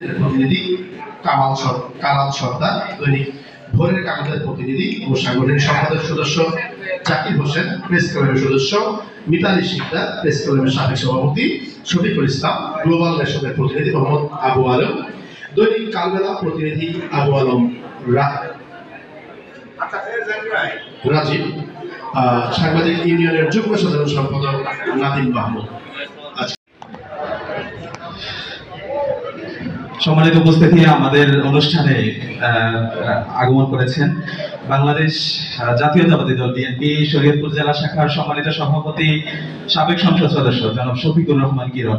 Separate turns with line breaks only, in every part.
প্রতিনিধি কামাল সর্দার, দৈনিক ভোরের কাগজের প্রতিনিধি ও সাংগঠনিক সম্পাদক সদস্য জাকির হোসেন, প্রেস ক্লাবের সদস্য মিতালি শিকদার, প্রেস ক্লাবের সাবেক সভাপতি শফিকুল ইসলাম, গ্লোবাল নেশনের প্রতিনিধি মোহাম্মদ আবু আলম, দৈনিক কালবেলা প্রতিনিধি আবু আলম রাজীব, সাংবাদিক ইউনিয়নের যুগ্ম সাধারণ সম্পাদক নাদিম মাহমুদ।
সম্মানিত উপস্থিতি, আমাদের অনুষ্ঠানে আগমন করেছেন বাংলাদেশ জাতীয়তাবাদী দল বিএনপি শরীয়তপুর জেলা শাখার সম্মানিত সভাপতি সাবেক সংসদ সদস্য জনাব শফিকুর রহমান কিরণ,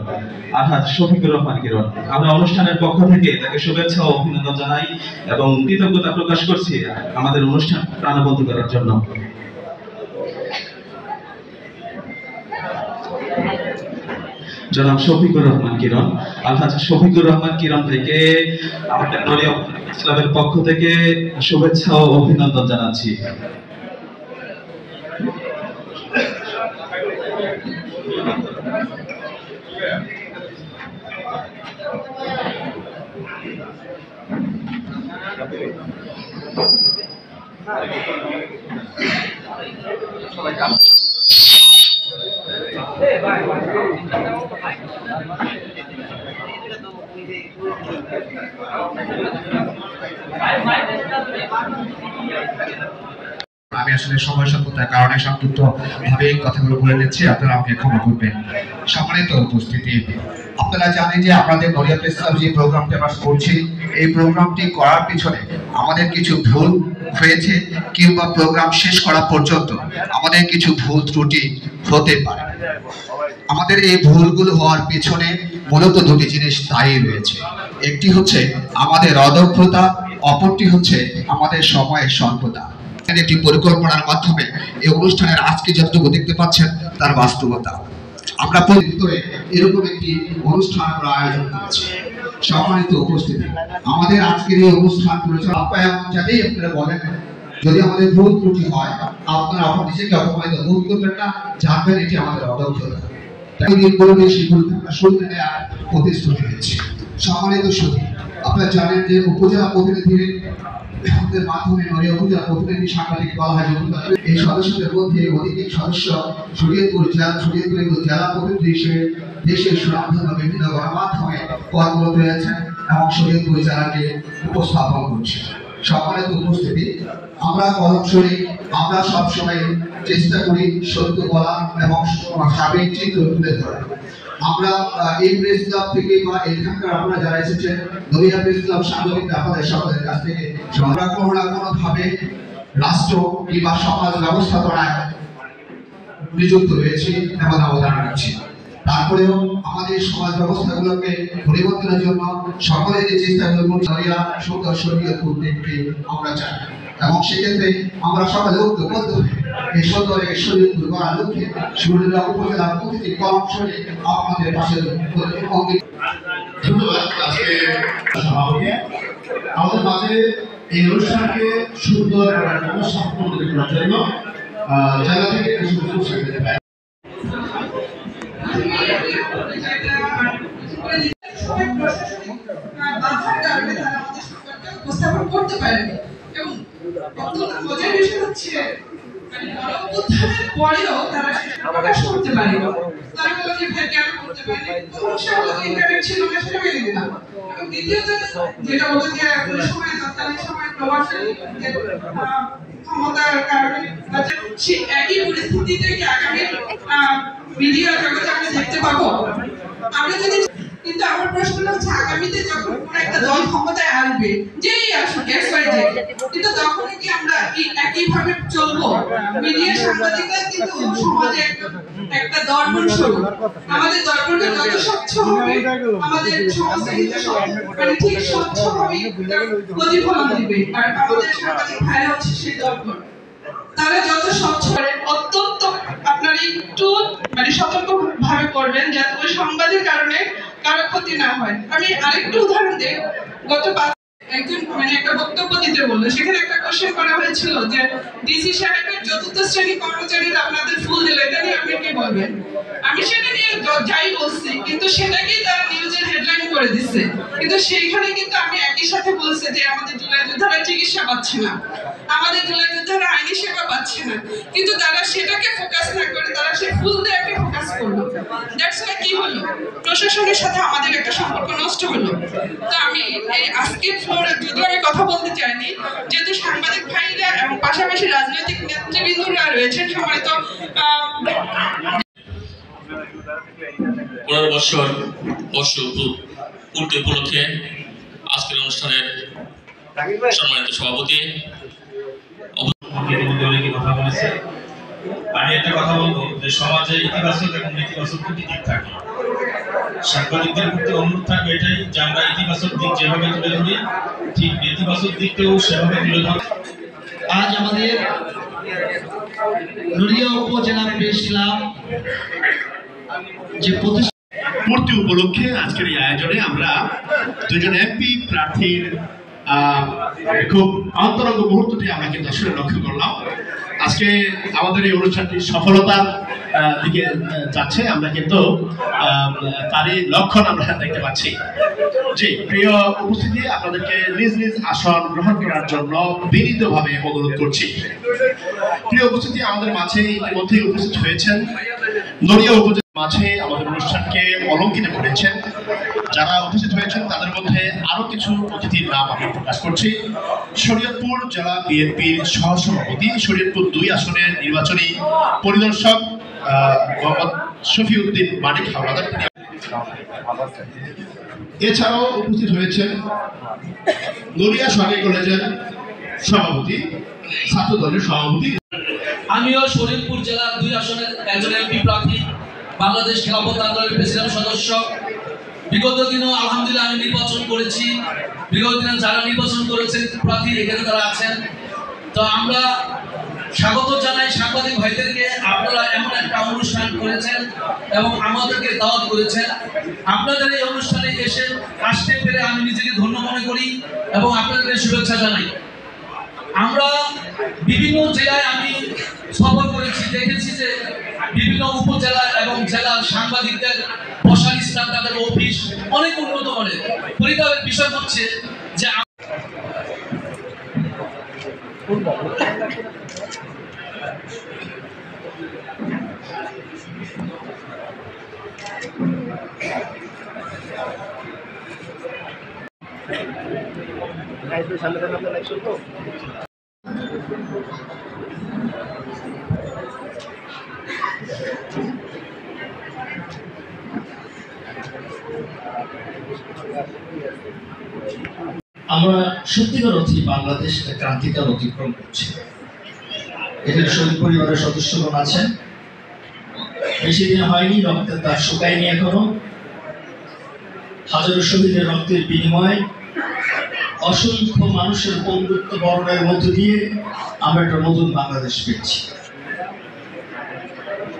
আলহাজ শফিকুর রহমান কিরণ। আমরা অনুষ্ঠানের পক্ষ থেকে তাকে শুভেচ্ছা ও অভিনন্দন জানাই এবং কৃতজ্ঞতা প্রকাশ করছি আমাদের অনুষ্ঠান প্রাণবন্ত করার জন্য। জনাব শফিকুর রহমান কিরণ, আলহাজ শফিকুর রহমান কিরণ থেকে আমাদের দলীয় ক্লাবের পক্ষ থেকে শুভেচ্ছা ও অভিনন্দন জানাচ্ছি।
আমি আসলে সময় স্বল্পতার কারণে সংক্ষিপ্ত ভাবে কথাগুলো বলে নিচ্ছি, আপনারা আমাকে ক্ষমা করবেন। সম্মানিত উপস্থিতি, আপনারা জানেন যে আমাদের নড়িয়া প্রেস ক্লাব যে প্রোগ্রামটি আমরা করছি, এই প্রোগ্রামটি করার পিছনে আমাদের কিছু ভুল হয়েছে কিংবা প্রোগ্রাম শেষ করা পর্যন্ত আমাদের কিছু ভুল ত্রুটি হতে পারে। আমাদের এই ভুলগুলো হওয়ার পিছনে মূলত দুটি জিনিস দায়ী রয়েছে। একটি হচ্ছে আমাদের অদক্ষতা, অপরটি হচ্ছে আমাদের সময়ের স্বল্পতা। একটি পরিকল্পনার মাধ্যমে এই অনুষ্ঠানের আজকে যতটুকু দেখতে পাচ্ছেন তার বাস্তবতা। আমরা ভিতরে এরকম একটি অনুষ্ঠান আমরা আয়োজন করেছি। সম্মানিত উপস্থিতি, আমাদের আজকের এই অনুষ্ঠান পরিচালনা যাতেই আপনারা বলেন, যদি আমাদের ভুল ত্রুটি হয় আপনারা আপনার নিজেকে অপমানিত বোধ করবেন না, জানবেন এটি আমাদের অদক্ষতা। তাই বেশি শুনতে নেওয়ার প্রতিশ্রুতি হয়েছে। সম্মানিত সুধী, আপনারা জানেন যে উপজেলা প্রতিনিধির মাধ্যমে নড়িয়া উপজেলা প্রতিনিধি সাংবাদিক বলা হয়। এই সদস্যদের মধ্যে অধিকাংশ সদস্য শরীয়তপুর জেলা প্রতিনিধি হিসেবে দেশের সুনামধন্য বিভিন্ন গণমাধ্যমে কর্মরত রয়েছেন এবং শরীয়তপুর জেলাকে উপস্থাপন করছে। সম্মানিত উপস্থিতি, আমরা কলমশরী, আমরা সবসময় চেষ্টা করি সত্য বলা এবং সাবেক চিত্র তুলে ধরা। আমরা এই প্রেস ক্লাব থেকে বা এখানকার আপনারা যারা এসেছেন নড়িয়া প্রেস ক্লাব সাংবাদিক আপনাদের সকলের কাছ থেকে আমরা কোনো না কোনো ভাবে রাষ্ট্র কিংবা সমাজ ব্যবস্থাপনায় নিযুক্ত রয়েছি এবং অবদান রাখছি। তারপরেও আমাদের সমাজ ব্যবস্থাগুলোকে পরিবর্তনের জন্য সকলের যে চেষ্টাগুলো নড়িয়া সুন্দর শরীয়তপুর দেখতে আমরা চাই এবং সেক্ষেত্রে আমরা সকলে ঐক্যবদ্ধ হয়ে এই সুন্দর এই শরীয়তপুর গড়ার লক্ষ্যে নড়িয়া উপজেলার প্রতিটি কর্মসূচি আপনাদের পাশে
ধন্যবাদ। আজকে আমাদের মাঝে এই অনুষ্ঠানকে সুন্দর করার জন্য সম্পূর্ণ করার জন্য জেলা থেকে
উপস্থাপন করতে পারেনি এবং অত্যন্ত মজার বিষয় হচ্ছে গণঅভ্যুত্থানের পরেও তারা প্রকাশ করতে পারেনি। তারা বলল যে ভাই কেন করতে পারেনি, ইন্টারনেট ছিল না, সেটা মেনে নিলাম। এবং দ্বিতীয়ত যেটা বলতে যে ওই সময় তৎকালীন সময় প্রভাবশালী ক্ষমতার কারণে সে একই পরিস্থিতিতে কি আগামী মিডিয়া জগতে আমরা দেখতে পাবো? আমরা যদি কিন্তু আমার প্রশ্ন হচ্ছে আগামীতে যখন কোনো একটা দল ক্ষমতায় আসবে, যেই আসুক কিন্তু তখন কি আমরা একইভাবে চলবো? মিডিয়া সাংবাদিকরা কিন্তু সমাজে একটা দর্পণ স্বরূপ। আমাদের দর্পণটা যত স্বচ্ছ হবে আমাদের সমাজে মানে ঠিক স্বচ্ছ হবে প্রতিফলন দিবে। আর আমাদের সাংবাদিক ভাইরা হচ্ছে সেই দর্পণ। তারা যত স্বচ্ছ করেন অত্যন্ত আপনারা একটু মানে সতর্ক ভাবে করবেন যাতে ওই সংবাদের কারণে কারো ক্ষতি না হয়। আমি আরেকটু উদাহরণ দিই। গত একজন মানে একটা বক্তব্য দিতে বললো, সেখানে একটা কোশ্চেন করা হয়েছিল যে ডিসি সাহেবের চতুর্থ শ্রেণী কর্মচারীরা আপনাদের ফুল দিলে এটা নিয়ে আপনি কি বলবেন? আমি সেটা নিয়ে যাই বলছি, কিন্তু সেটাকেই তারা নিউজ নিউজের হেডলাইন করে দিচ্ছে, কিন্তু সেইখানে কিন্তু আমি একই সাথে বলছি যে আমাদের জুলাই যোদ্ধারা চিকিৎসা পাচ্ছে না, আমাদের জুলাই যোদ্ধারা আইনি সেবা পাচ্ছে না, কিন্তু তারা সেটাকে ফোকাস না করে তারা সেই ফুল দেয়াকে ফোকাস করলো। দ্যাটস ওয়াই কি হলো, প্রশাসনের সাথে আমাদের একটা সম্পর্ক নষ্ট হলো। তো আমি এই আজকের ফ্লোরে যদিও আমি কথা বলতে চাইনি, যেহেতু সাংবাদিক ভাইরা এবং পাশাপাশি রাজনৈতিক নেতৃবৃন্দরা রয়েছেন, সম্মানিত
15 বছর পূর্তি উপলক্ষে আজকের অনুষ্ঠানের সম্মানিত সভাপতি
অনেকে কথা বলেছে। আমি একটা কথা বলবো যে সমাজে ইতিবাচক এবং নেতিবাচক দুটি দিক থাকে। সাংবাদিকদের প্রতি অনুরোধ থাকবে এটাই যে আমরা ইতিবাচক দিক যেভাবে তুলে ধরি ঠিক নেতিবাচক দিকটাও সেভাবে তুলে ধরি।
আজ আমাদের নড়িয়া উপজেলা প্রেস ক্লাব যে
পূর্তি উপলক্ষে আজকের এই আয়োজনে আমরা দুজন এমপি প্রার্থীর খুব অন্তরঙ্গ মুহূর্তটি আমরা কিন্তু আসলে লক্ষ্য করলাম। আজকে আমাদের এই অনুষ্ঠানটি সফলতার দিকে যাচ্ছে, আমরা কিন্তু তারই লক্ষণ আমরা দেখতে পাচ্ছি। জি প্রিয় উপস্থিতি, আপনাদেরকে নিজ নিজ আসন গ্রহণ করার জন্য বিনীতভাবে অনুরোধ করছি। প্রিয় উপস্থিতি, আমাদের মাঝে ইতিমধ্যেই উপস্থিত হয়েছেন নড়িয়া উপজেলার মাঝে আমাদের অনুষ্ঠানকে অলঙ্কিত করেছেন। যারা উপস্থিত হয়েছেন তাদের মধ্যে আরো কিছু অতিথির নাম আমি প্রকাশ করছি। শরীয়তপুর জেলা বিএনপির সহসভাপতি, শরীয়তপুর 2 আসনের নির্বাচনী পরিদর্শক মোহাম্মদ শফিউদ্দিন মানিক হাওলাদার। এছাড়াও উপস্থিত হয়েছেন নড়িয়া সরকারি কলেজের সভাপতি, ছাত্র দলের সভাপতি।
আমিও শরীয়তপুর জেলার 2 আসনের একজন এমপি প্রার্থী, বাংলাদেশ খেলাফত আন্দোলনের প্রেসিডেন্ট সদস্য। বিগত দিনও আলহামদুলিল্লাহ আমি নির্বাচন করেছি। বিগত দিনে যারা নির্বাচন করেছেন প্রার্থী এখানে তারা আছেন। তো আমরা স্বাগত জানাই সাংবাদিক ভাইদেরকে, আপনারা এমন একটা অনুষ্ঠান করেছেন এবং আমাদেরকে দাওয়াত করেছেন। আপনাদের এই অনুষ্ঠানে আসতে পেরে আমি নিজেকে ধন্য মনে করি এবং আপনাদের শুভেচ্ছা জানাই। আমরা বিভিন্ন জেলায় আমি সফর করেছি, দেখেছি যে বিভিন্ন উপজেলা এবং জেলার সাংবাদিকদের বসার স্থান, তাদের অফিস অনেক উন্নত মানের। পরিতাপের বিষয় হচ্ছে যে
আমরা সত্যিকার অর্থে বাংলাদেশ ক্রান্তিকাল অতিক্রম করছি। এখানে শহীদ পরিবারের সদস্যগণ আছেন, বেশি দিন হয়নি, রক্তের দাগ শুকায়নি এখনো। হাজারো শহীদের রক্তের বিনিময়ে অসংখ্য মানুষের বন্ধুত্ব বরণের মধ্য দিয়ে আমরা একটা নতুন বাংলাদেশ পেয়েছি।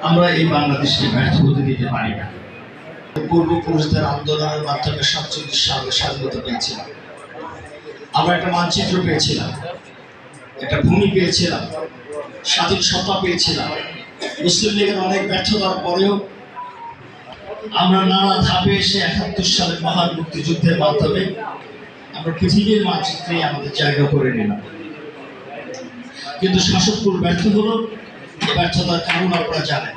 আমরা এই বাংলাদেশকে ব্যর্থ হতে দিতে পারি না। পূর্বপুরুষদের আন্দোলনের মাধ্যমে 47 সালে স্বাধীনতা পেয়েছিলাম, আমরা একটা মানচিত্র পেয়েছিলাম, একটা ভূমি পেয়েছিলাম, স্বাধীন সত্তা পেয়েছিলাম। মুসলিম লীগের অনেক ব্যর্থতার পরেও আমরা নানা ধাপে এসে 71 সালের মহান মুক্তিযুদ্ধের মাধ্যমে আমরা পৃথিবীর মানচিত্রে আমাদের জায়গা করে নিলাম। কিন্তু শাসককুল ব্যর্থ হলো, এই ব্যর্থতার কারণ আপনারা জানেন।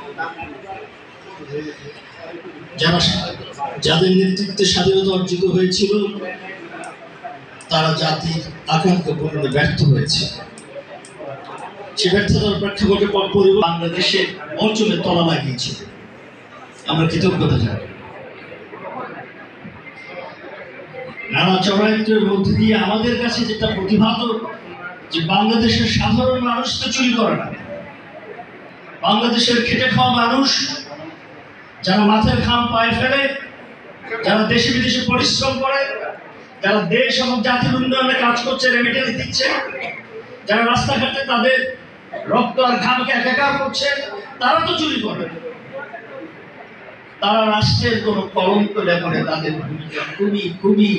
যাদের নেতৃত্বে স্বাধীনতা অর্জিত হয়েছিল তারা জাতির আকাঙ্ক্ষা পূরণে ব্যর্থ হয়েছে। সে ব্যর্থতার প্রেক্ষাপটে বাংলাদেশের অঞ্চলে তলা লাগিয়েছিল। আমরা কৃতজ্ঞতা জানাই। নানা চড়াইয়ের মধ্যে দিয়ে আমাদের কাছে যেটা প্রতিভাত যে বাংলাদেশের সাধারণ মানুষ তো চুরি করে না। বাংলাদেশের খেটে খাওয়া মানুষ, যারা মাথার ঘাম পায়ে ফেলে, যারা দেশে বিদেশে পরিশ্রম করে, যারা দেশ এবং জাতির উন্নয়নে কাজ করছে, রেমিটেন্স দিচ্ছে, যারা রাস্তাঘাটে তাদের রক্ত আর ঘামকে একাকার করছে, তারা তো চুরি করে। তারা রাষ্ট্রের কোনো কলঙ্ক করে তাদের ভূমিকা খুবই খুবই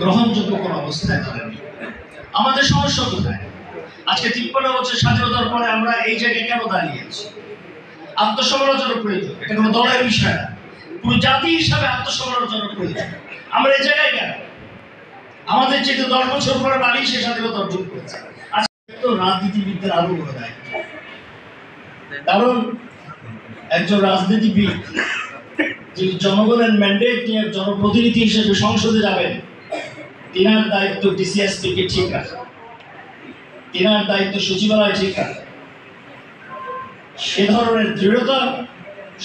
গ্রহণযোগ্য কোনো অবস্থায় দাঁড়ায়নি। আমাদের সমস্যা কোথায়? আজকে 53 বছর স্বাধীনতার পরে আমরা এই জায়গায় কেন দাঁড়িয়ে আছি? আত্মসমালোচনার প্রয়োজন, এটা কোনো দলের বিষয় না, পুরো জাতি হিসাবে আত্মসমালোচনার প্রয়োজন। আমরা এই জায়গায় কেন? আমাদের যেহেতু 10 বছর পরে বাড়ি সে স্বাধীনতা অর্জন করেছে। আজকে তো রাজনীতিবিদদের আরো বড় দায়িত্ব, কারণ একজন রাজনীতিবিদ যিনি জনগণের ম্যান্ডেট নিয়ে জনপ্রতিনিধি হিসেবে সংসদে যাবেন, তিনার দায়িত্ব ডিসিএসপি কে ঠিক রাখা, তিনার দায়িত্ব সচিবালয় ঠিক রাখা। সে ধরনের দৃঢ়তা,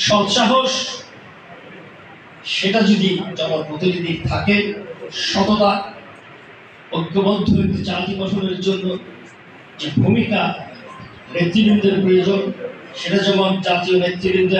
সৎসাহস, সেটা যদি জনপ্রতিনিধির থাকে, সততা, ঐক্যবদ্ধ একটি জাতি গঠনের জন্য যে ভূমিকা নেতৃবৃন্দের প্রয়োজন, সেটা যেমন জাতীয় নেতৃবৃন্দ